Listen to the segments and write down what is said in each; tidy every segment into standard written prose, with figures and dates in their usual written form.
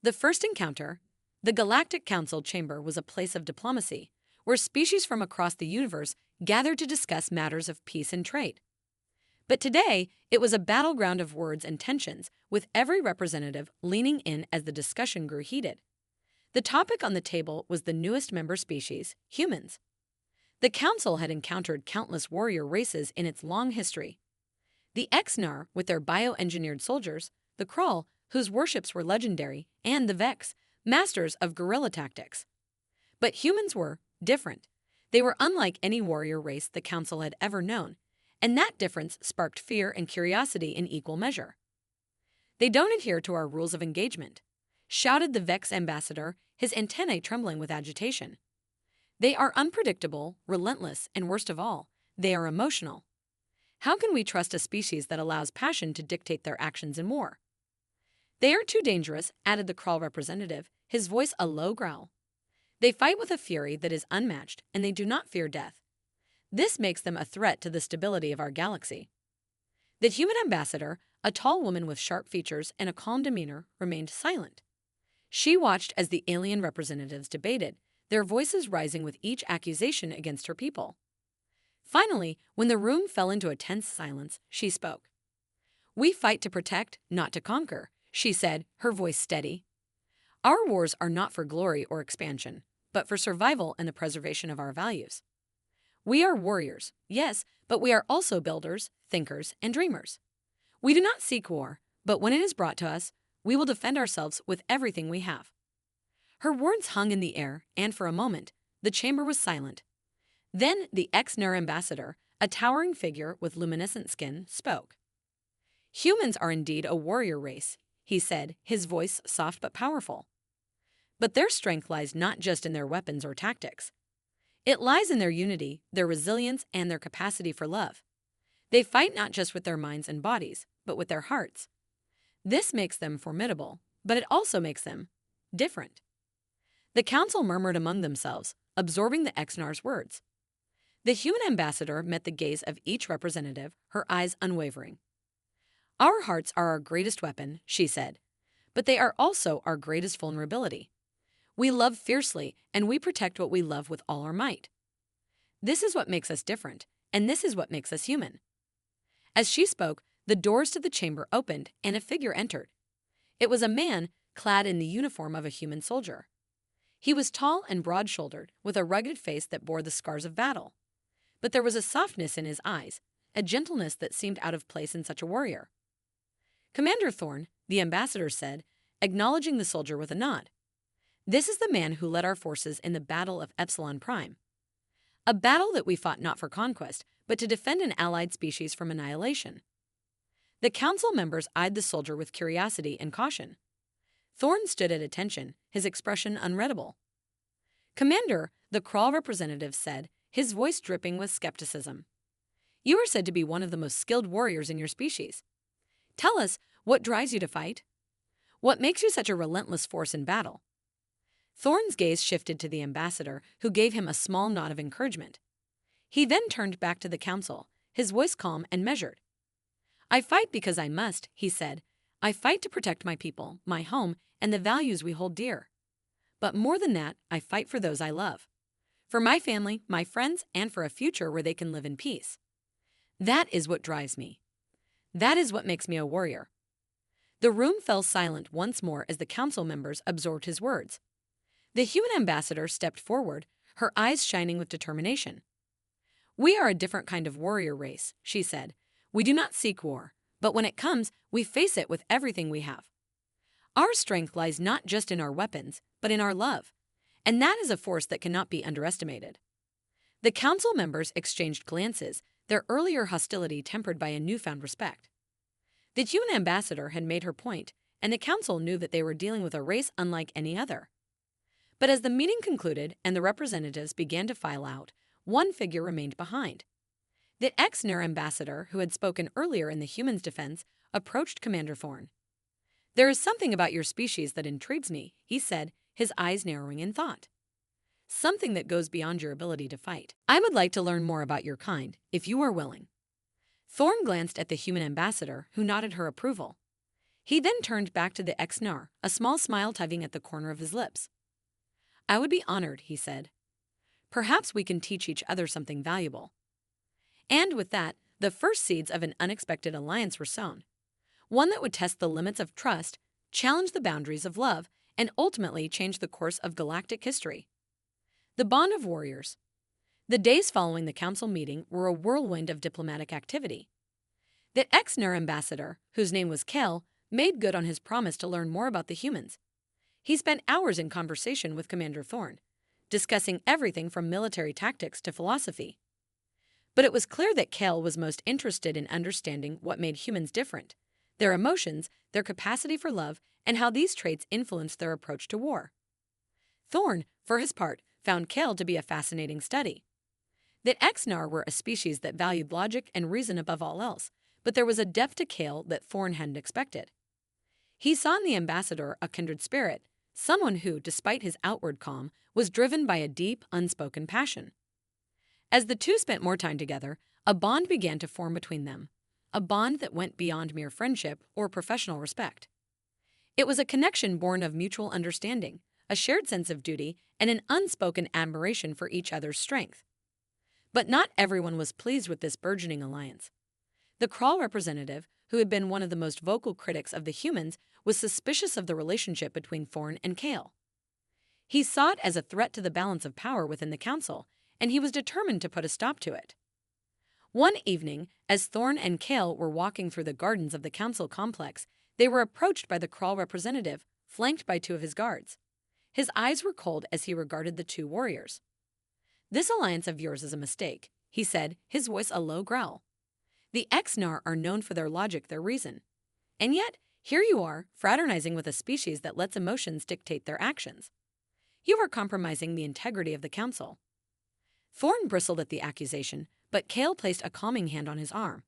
The first encounter, the Galactic Council chamber, was a place of diplomacy, where species from across the universe gathered to discuss matters of peace and trade. But today, it was a battleground of words and tensions, with every representative leaning in as the discussion grew heated. The topic on the table was the newest member species, humans. The Council had encountered countless warrior races in its long history. The Exnar, with their bioengineered soldiers, the Krull, whose warships were legendary, and the Vex, masters of guerrilla tactics. But humans were different. They were unlike any warrior race the Council had ever known, and that difference sparked fear and curiosity in equal measure. "They don't adhere to our rules of engagement," shouted the Vex ambassador, his antennae trembling with agitation. "They are unpredictable, relentless, and worst of all, they are emotional. How can we trust a species that allows passion to dictate their actions in war?" "They are too dangerous," added the Krull representative, his voice a low growl. "They fight with a fury that is unmatched, and they do not fear death. This makes them a threat to the stability of our galaxy." The human ambassador, a tall woman with sharp features and a calm demeanor, remained silent. She watched as the alien representatives debated, their voices rising with each accusation against her people. Finally, when the room fell into a tense silence, she spoke. "We fight to protect, not to conquer," she said, her voice steady. "Our wars are not for glory or expansion, but for survival and the preservation of our values. We are warriors, yes, but we are also builders, thinkers, and dreamers. We do not seek war, but when it is brought to us, we will defend ourselves with everything we have." Her words hung in the air, and for a moment, the chamber was silent. Then the ex-Nur ambassador, a towering figure with luminescent skin, spoke. "Humans are indeed a warrior race," he said, his voice soft but powerful. "But their strength lies not just in their weapons or tactics. It lies in their unity, their resilience, and their capacity for love. They fight not just with their minds and bodies, but with their hearts. This makes them formidable, but it also makes them different." The council murmured among themselves, absorbing the Exnar's words. The human ambassador met the gaze of each representative, her eyes unwavering. "Our hearts are our greatest weapon," she said, "but they are also our greatest vulnerability. We love fiercely, and we protect what we love with all our might. This is what makes us different, and this is what makes us human." As she spoke, the doors to the chamber opened and a figure entered. It was a man clad in the uniform of a human soldier. He was tall and broad-shouldered, with a rugged face that bore the scars of battle. But there was a softness in his eyes, a gentleness that seemed out of place in such a warrior. "Commander Thorn," the ambassador said, acknowledging the soldier with a nod. "This is the man who led our forces in the Battle of Epsilon Prime. A battle that we fought not for conquest, but to defend an allied species from annihilation." The council members eyed the soldier with curiosity and caution. Thorn stood at attention, his expression unreadable. "Commander," the Krull representative said, his voice dripping with skepticism, "you are said to be one of the most skilled warriors in your species. Tell us, what drives you to fight? What makes you such a relentless force in battle?" Thorn's gaze shifted to the ambassador, who gave him a small nod of encouragement. He then turned back to the council, his voice calm and measured. "I fight because I must," he said. "I fight to protect my people, my home, and the values we hold dear. But more than that, I fight for those I love. For my family, my friends, and for a future where they can live in peace. That is what drives me. That is what makes me a warrior." The room fell silent once more as the council members absorbed his words. The human ambassador stepped forward, her eyes shining with determination. "We are a different kind of warrior race," she said. "We do not seek war, but when it comes, we face it with everything we have. Our strength lies not just in our weapons, but in our love, and that is a force that cannot be underestimated." The council members exchanged glances, their earlier hostility tempered by a newfound respect. The human ambassador had made her point, and the council knew that they were dealing with a race unlike any other. But as the meeting concluded and the representatives began to file out, one figure remained behind. The ex-Nur ambassador, who had spoken earlier in the humans' defense, approached Commander Thorn. "There is something about your species that intrigues me," he said, his eyes narrowing in thought. "Something that goes beyond your ability to fight. I would like to learn more about your kind, if you are willing." Thorn glanced at the human ambassador, who nodded her approval. He then turned back to the ex-Nar, a small smile tugging at the corner of his lips. "I would be honored," he said. "Perhaps we can teach each other something valuable." And with that, the first seeds of an unexpected alliance were sown. One that would test the limits of trust, challenge the boundaries of love, and ultimately change the course of galactic history. The Bond of Warriors. The days following the council meeting were a whirlwind of diplomatic activity. The ex-Nar ambassador, whose name was Kel, made good on his promise to learn more about the humans. He spent hours in conversation with Commander Thorn, discussing everything from military tactics to philosophy. But it was clear that Kel was most interested in understanding what made humans different, their emotions, their capacity for love, and how these traits influenced their approach to war. Thorn, for his part, found Kel to be a fascinating study. The ex-Nar were a species that valued logic and reason above all else, but there was a depth to Kel that Thorn hadn't expected. He saw in the ambassador a kindred spirit, someone who, despite his outward calm, was driven by a deep, unspoken passion. As the two spent more time together, a bond began to form between them, a bond that went beyond mere friendship or professional respect. It was a connection born of mutual understanding, a shared sense of duty, and an unspoken admiration for each other's strength. But not everyone was pleased with this burgeoning alliance. The Krall representative, who had been one of the most vocal critics of the humans, was suspicious of the relationship between Thorn and Kale. He saw it as a threat to the balance of power within the council, and he was determined to put a stop to it. One evening, as Thorn and Kale were walking through the gardens of the council complex, they were approached by the Krall representative, flanked by two of his guards. His eyes were cold as he regarded the two warriors. "This alliance of yours is a mistake," he said, his voice a low growl. "The ex-Nar are known for their logic, their reason. And yet, here you are, fraternizing with a species that lets emotions dictate their actions. You are compromising the integrity of the council." Thorn bristled at the accusation, but Kale placed a calming hand on his arm.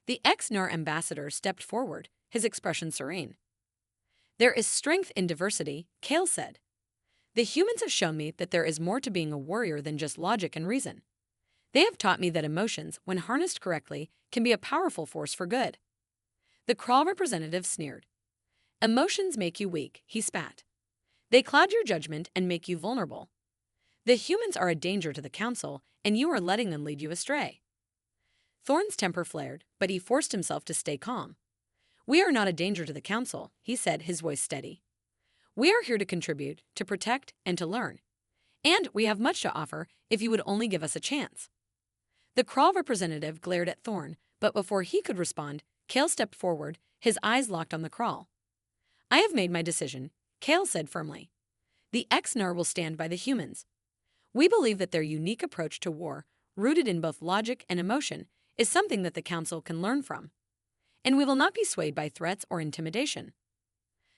The ex-Nar ambassador stepped forward, his expression serene. "There is strength in diversity," Kale said. "The humans have shown me that there is more to being a warrior than just logic and reason. They have taught me that emotions, when harnessed correctly, can be a powerful force for good." The Krall representative sneered. "Emotions make you weak," he spat. "They cloud your judgment and make you vulnerable. The humans are a danger to the council, and you are letting them lead you astray." Thorn's temper flared, but he forced himself to stay calm. "We are not a danger to the council," he said, his voice steady. "We are here to contribute, to protect, and to learn. And we have much to offer if you would only give us a chance." The Krall representative glared at Thorn, but before he could respond, Kale stepped forward, his eyes locked on the Krall. "I have made my decision," Kale said firmly. "The ex-Nar will stand by the humans. We believe that their unique approach to war, rooted in both logic and emotion, is something that the council can learn from. And we will not be swayed by threats or intimidation."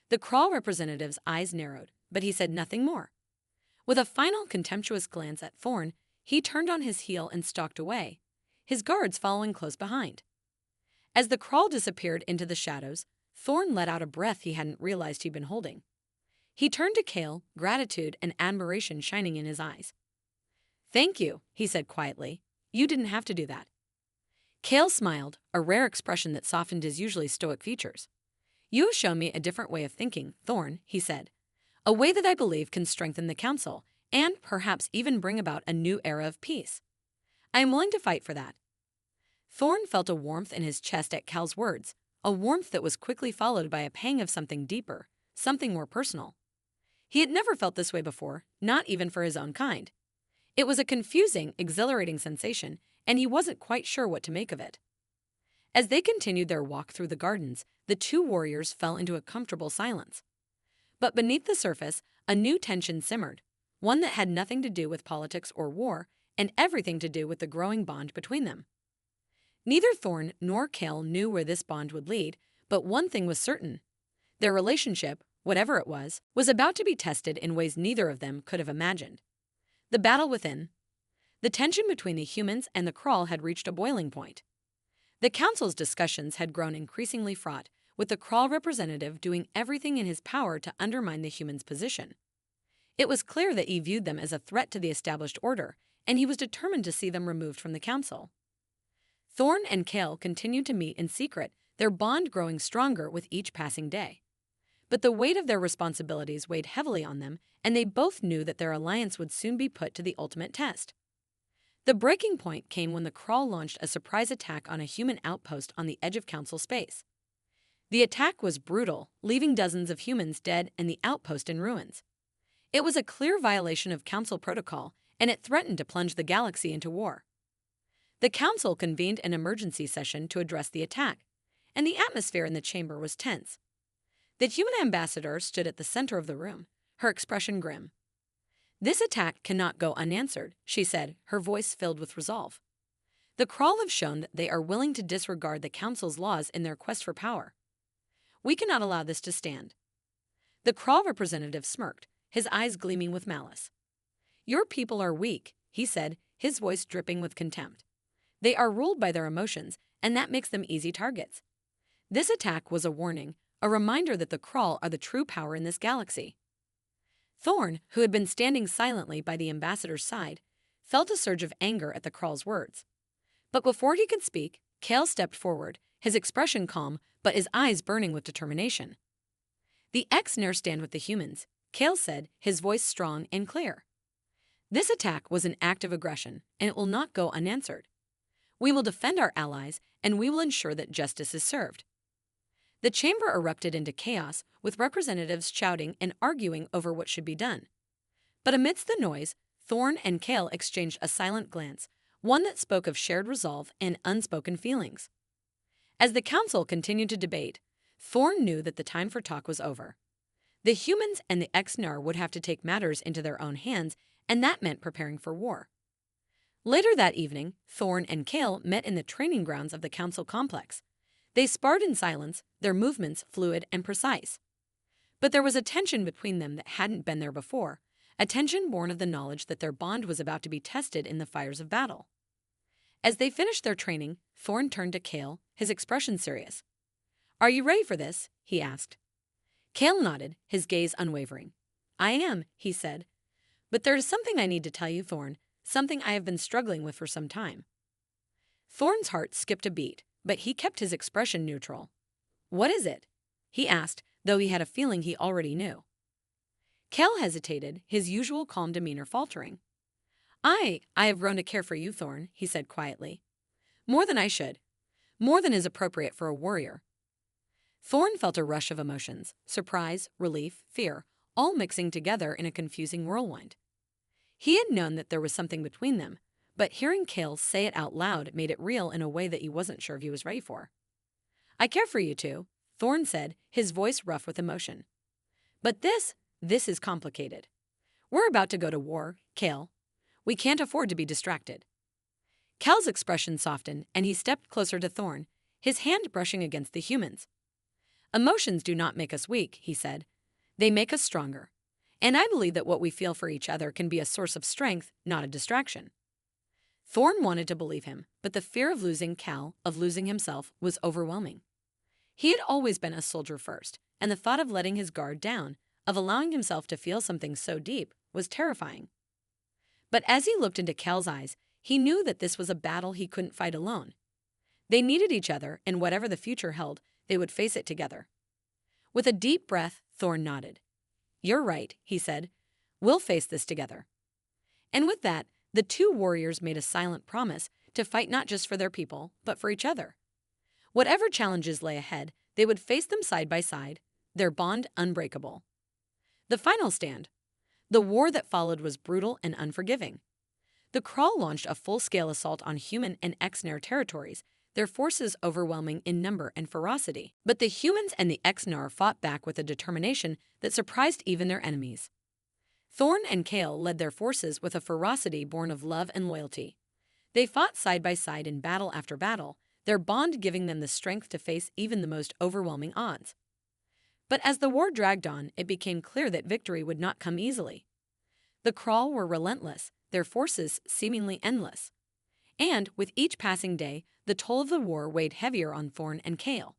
The Krall representative's eyes narrowed, but he said nothing more. With a final contemptuous glance at Thorn, he turned on his heel and stalked away, his guards following close behind. As the Krall disappeared into the shadows, Thorn let out a breath he hadn't realized he'd been holding. He turned to Kale, gratitude and admiration shining in his eyes. "Thank you," he said quietly. "You didn't have to do that." Kale smiled, a rare expression that softened his usually stoic features. "You have shown me a different way of thinking, Thorn," he said. "A way that I believe can strengthen the council, and perhaps even bring about a new era of peace. I am willing to fight for that." Thorn felt a warmth in his chest at Cal's words, a warmth that was quickly followed by a pang of something deeper, something more personal. He had never felt this way before, not even for his own kind. It was a confusing, exhilarating sensation, and he wasn't quite sure what to make of it. As they continued their walk through the gardens, the two warriors fell into a comfortable silence. But beneath the surface, a new tension simmered, one that had nothing to do with politics or war, and everything to do with the growing bond between them. Neither Thorn nor Kale knew where this bond would lead, but one thing was certain. Their relationship, whatever it was about to be tested in ways neither of them could have imagined. The battle within. The tension between the humans and the Krall had reached a boiling point. The council's discussions had grown increasingly fraught, with the Krall representative doing everything in his power to undermine the humans' position. It was clear that he viewed them as a threat to the established order, and he was determined to see them removed from the council. Thorn and Kale continued to meet in secret, their bond growing stronger with each passing day. But the weight of their responsibilities weighed heavily on them, and they both knew that their alliance would soon be put to the ultimate test. The breaking point came when the Crawl launched a surprise attack on a human outpost on the edge of Council space. The attack was brutal, leaving dozens of humans dead and the outpost in ruins. It was a clear violation of Council protocol, and it threatened to plunge the galaxy into war. The Council convened an emergency session to address the attack, and the atmosphere in the chamber was tense. The human ambassador stood at the center of the room, her expression grim. "This attack cannot go unanswered," she said, her voice filled with resolve. "The Crawl have shown that they are willing to disregard the Council's laws in their quest for power. We cannot allow this to stand." The Crawl representative smirked, his eyes gleaming with malice. "Your people are weak," he said, his voice dripping with contempt. "They are ruled by their emotions, and that makes them easy targets. This attack was a warning, a reminder that the Crawl are the true power in this galaxy." Thorn, who had been standing silently by the ambassador's side, felt a surge of anger at the Crawl's words. But before he could speak, Kale stepped forward, his expression calm but his eyes burning with determination. "The X ne'er stand with the humans," Kale said, his voice strong and clear. "This attack was an act of aggression, and it will not go unanswered. We will defend our allies, and we will ensure that justice is served." The chamber erupted into chaos, with representatives shouting and arguing over what should be done. But amidst the noise, Thorn and Kale exchanged a silent glance, one that spoke of shared resolve and unspoken feelings. As the Council continued to debate, Thorn knew that the time for talk was over. The humans and the Exnar would have to take matters into their own hands, and that meant preparing for war. Later that evening, Thorn and Kale met in the training grounds of the Council complex. They sparred in silence, their movements fluid and precise. But there was a tension between them that hadn't been there before, a tension born of the knowledge that their bond was about to be tested in the fires of battle. As they finished their training, Thorn turned to Kale, his expression serious. "Are you ready for this?" he asked. Kale nodded, his gaze unwavering. "I am," he said. "But there is something I need to tell you, Thorn, something I have been struggling with for some time." Thorn's heart skipped a beat, but he kept his expression neutral. "What is it?" he asked, though he had a feeling he already knew. Kale hesitated, his usual calm demeanor faltering. I have grown to care for you, Thorn," he said quietly. "More than I should. More than is appropriate for a warrior." Thorn felt a rush of emotions, surprise, relief, fear, all mixing together in a confusing whirlwind. He had known that there was something between them, but hearing Kale say it out loud made it real in a way that he wasn't sure if he was ready for. "I care for you too," Thorn said, his voice rough with emotion. "But this is complicated. We're about to go to war, Kale. We can't afford to be distracted." Kale's expression softened, and he stepped closer to Thorn, his hand brushing against the human's. "Emotions do not make us weak," he said. "They make us stronger. And I believe that what we feel for each other can be a source of strength, not a distraction." Thorn wanted to believe him, but the fear of losing Cal, of losing himself, was overwhelming. He had always been a soldier first, and the thought of letting his guard down, of allowing himself to feel something so deep, was terrifying. But as he looked into Cal's eyes, he knew that this was a battle he couldn't fight alone. They needed each other, and whatever the future held, they would face it together. With a deep breath, Thorn nodded. "You're right," he said. "We'll face this together." And with that, the two warriors made a silent promise to fight not just for their people, but for each other. Whatever challenges lay ahead, they would face them side by side, their bond unbreakable. The final stand. The war that followed was brutal and unforgiving. The Crawl launched a full-scale assault on human and Exnar territories, their forces overwhelming in number and ferocity. But the humans and the Exnar fought back with a determination that surprised even their enemies. Thorn and Kale led their forces with a ferocity born of love and loyalty. They fought side by side in battle after battle, their bond giving them the strength to face even the most overwhelming odds. But as the war dragged on, it became clear that victory would not come easily. The Crawl were relentless, their forces seemingly endless. And, with each passing day, the toll of the war weighed heavier on Thorn and Kale.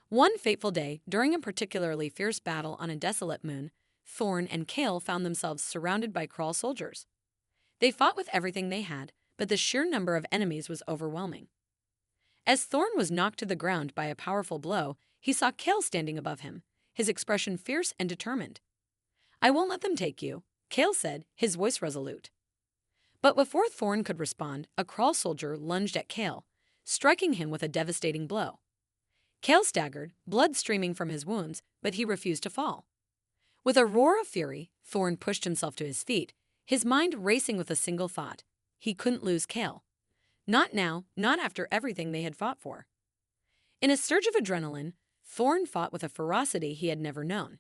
One fateful day, during a particularly fierce battle on a desolate moon, Thorn and Kale found themselves surrounded by Crawl soldiers. They fought with everything they had, but the sheer number of enemies was overwhelming. As Thorn was knocked to the ground by a powerful blow, he saw Kale standing above him, his expression fierce and determined. "I won't let them take you," Kale said, his voice resolute. But before Thorn could respond, a Crawl soldier lunged at Kale, striking him with a devastating blow. Kale staggered, blood streaming from his wounds, but he refused to fall. With a roar of fury, Thorn pushed himself to his feet, his mind racing with a single thought. He couldn't lose Kale. Not now, not after everything they had fought for. In a surge of adrenaline, Thorn fought with a ferocity he had never known.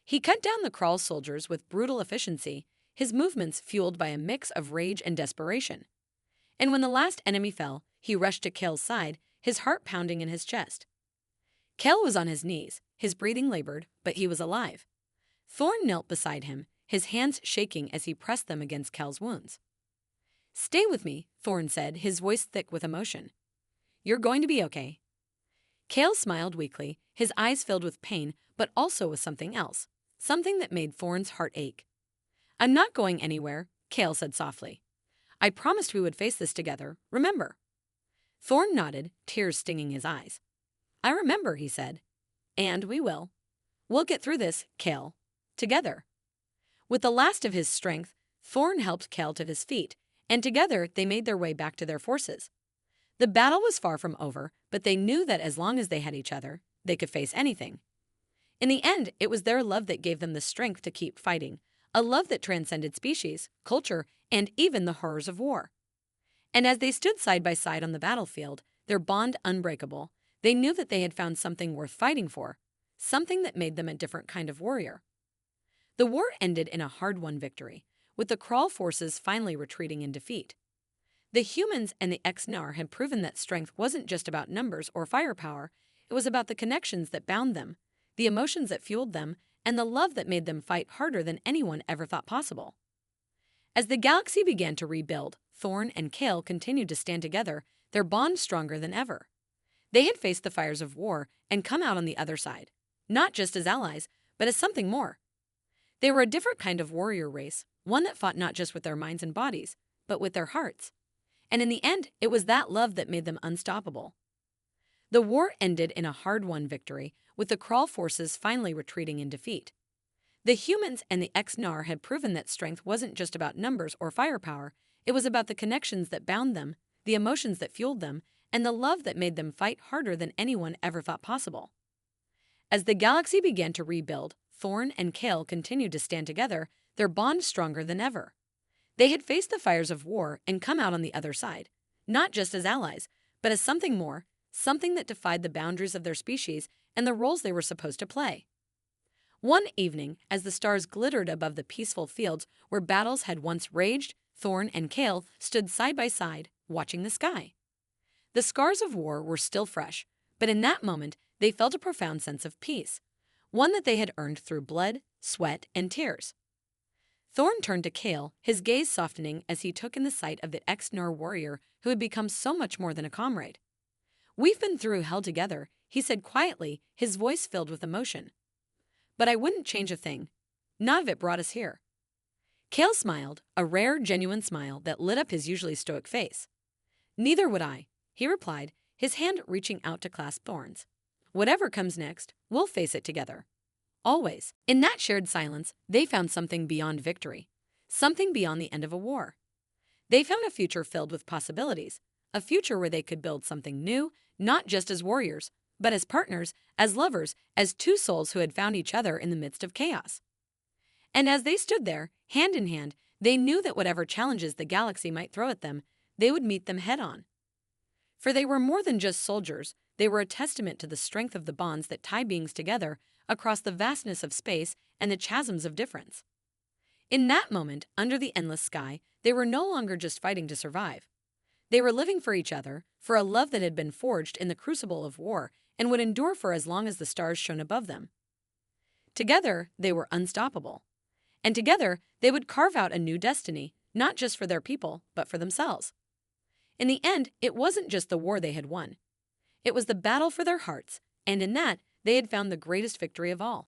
He cut down the Crawl soldiers with brutal efficiency, his movements fueled by a mix of rage and desperation. And when the last enemy fell, he rushed to Kale's side, his heart pounding in his chest. Kale was on his knees, his breathing labored, but he was alive. Thorn knelt beside him, his hands shaking as he pressed them against Kale's wounds. "Stay with me," Thorn said, his voice thick with emotion. "You're going to be okay." Kale smiled weakly, his eyes filled with pain, but also with something else, something that made Thorn's heart ache. "I'm not going anywhere," Kale said softly. "I promised we would face this together, remember?" Thorn nodded, tears stinging his eyes. "I remember," he said. "And we will. We'll get through this, Kale. Together." With the last of his strength, Thorn helped Kale to his feet, and together they made their way back to their forces. The battle was far from over, but they knew that as long as they had each other, they could face anything. In the end, it was their love that gave them the strength to keep fighting, a love that transcended species, culture, and even the horrors of war. And as they stood side by side on the battlefield, their bond unbreakable, they knew that they had found something worth fighting for, something that made them a different kind of warrior. The war ended in a hard-won victory, with the Crawl forces finally retreating in defeat. The humans and the Ex-Nar had proven that strength wasn't just about numbers or firepower, it was about the connections that bound them, the emotions that fueled them, and the love that made them fight harder than anyone ever thought possible. As the galaxy began to rebuild, Thorn and Kale continued to stand together, their bond stronger than ever. They had faced the fires of war and come out on the other side, not just as allies, but as something more. They were a different kind of warrior race, one that fought not just with their minds and bodies, but with their hearts. And in the end, it was that love that made them unstoppable. The war ended in a hard-won victory, with the Crawl forces finally retreating in defeat. The humans and the Ex-Nar had proven that strength wasn't just about numbers or firepower, it was about the connections that bound them, the emotions that fueled them, and the love that made them fight harder than anyone ever thought possible. As the galaxy began to rebuild, Thorn and Kale continued to stand together, their bond stronger than ever. They had faced the fires of war and come out on the other side, not just as allies, but as something more, something that defied the boundaries of their species and the roles they were supposed to play. One evening, as the stars glittered above the peaceful fields where battles had once raged, Thorn and Kale stood side by side, watching the sky. The scars of war were still fresh, but in that moment they felt a profound sense of peace, one that they had earned through blood, sweat, and tears. Thorn turned to Kale, his gaze softening as he took in the sight of the Ex-Nar warrior who had become so much more than a comrade. "We've been through hell together," he said quietly, his voice filled with emotion. "But I wouldn't change a thing. Not if it brought us here." Kale smiled, a rare, genuine smile that lit up his usually stoic face. "Neither would I," he replied, his hand reaching out to clasp Thorn's. "Whatever comes next, we'll face it together. Always." In that shared silence, they found something beyond victory, something beyond the end of a war. They found a future filled with possibilities, a future where they could build something new, not just as warriors, but as partners, as lovers, as two souls who had found each other in the midst of chaos. And as they stood there, hand in hand, they knew that whatever challenges the galaxy might throw at them, they would meet them head-on. For they were more than just soldiers, they were a testament to the strength of the bonds that tie beings together across the vastness of space and the chasms of difference. In that moment, under the endless sky, they were no longer just fighting to survive. They were living for each other, for a love that had been forged in the crucible of war and would endure for as long as the stars shone above them. Together, they were unstoppable. And together, they would carve out a new destiny, not just for their people, but for themselves. In the end, it wasn't just the war they had won. It was the battle for their hearts, and in that, they had found the greatest victory of all.